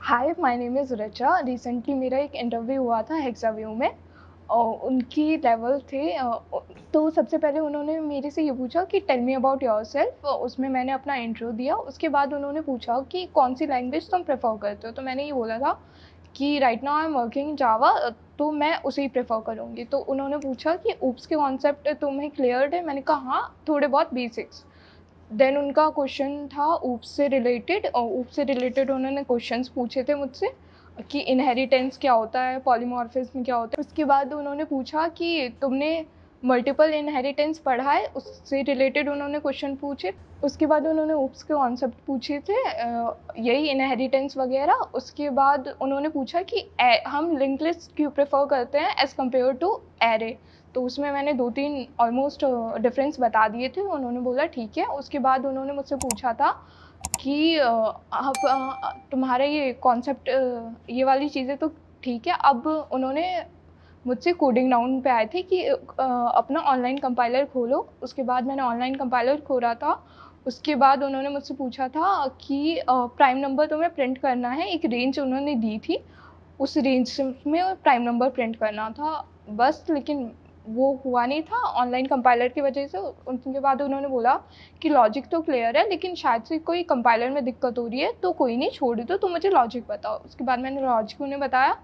Hi, my name is Richa. Recently मेरा एक interview हुआ था हेक्साव्यू में और उनकी लेवल थे तो सबसे पहले उन्होंने मेरे से ये पूछा कि टेल मी अबाउट योरसेल्फ। उसमें मैंने अपना इंट्रो दिया। उसके बाद उन्होंने पूछा कि कौन सी लैंग्वेज तुम प्रेफर करते हो, तो मैंने ये बोला था कि right now I am working in Java, तो मैं उसे ही प्रेफर करूँगी। तो उन्होंने पूछा कि ऊप्स के कॉन्सेप्ट तुम्हें क्लियर्ड है? मैंने कहा हाँ, थोड़े बहुत बेसिक्स। देन उनका क्वेश्चन था ऊप्स से रिलेटेड, और ऊप्स से रिलेटेड उन्होंने क्वेश्चंस पूछे थे मुझसे कि इनहेरिटेंस क्या होता है, पॉलीमॉर्फिज्म क्या होता है। उसके बाद उन्होंने पूछा कि तुमने मल्टीपल इनहेरिटेंस पढ़ा है, उससे रिलेटेड उन्होंने क्वेश्चन पूछे। उसके बाद उन्होंने ऊप्स के कॉन्सेप्ट पूछे थे, यही इनहेरिटेंस वगैरह। उसके बाद उन्होंने पूछा कि हम लिंक लिस्ट क्यों प्रेफर करते हैं एज़ कम्पेयर टू एरे। तो उसमें मैंने 2-3 ऑलमोस्ट डिफरेंस बता दिए थे। उन्होंने बोला ठीक है। उसके बाद उन्होंने मुझसे पूछा था कि आप तुम्हारा ये कॉन्सेप्ट, ये वाली चीज़ें तो ठीक है। अब उन्होंने मुझसे कोडिंग डाउन पे आए थे कि अपना ऑनलाइन कंपाइलर खोलो। उसके बाद मैंने ऑनलाइन कंपाइलर खोला था। उसके बाद उन्होंने मुझसे पूछा था कि प्राइम नंबर तुम्हें प्रिंट करना है, एक रेंज उन्होंने दी थी, उस रेंज में प्राइम नंबर प्रिंट करना था बस। लेकिन वो हुआ नहीं था ऑनलाइन कंपाइलर की वजह से। उनके बाद उन्होंने बोला कि लॉजिक तो क्लियर है, लेकिन शायद से कोई कंपाइलर में दिक्कत हो रही है, तो कोई नहीं, छोड़ दो, तो मुझे लॉजिक बताओ। उसके बाद मैंने लॉजिक उन्हें बताया,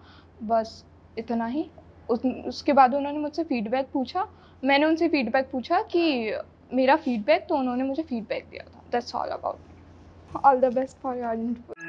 बस इतना ही। उसके बाद उन्होंने मुझसे फीडबैक पूछा। मैंने उनसे फीडबैक पूछा कि मेरा फीडबैक, तो उन्होंने मुझे फीडबैक दिया था। That's all about. All the best for your interview.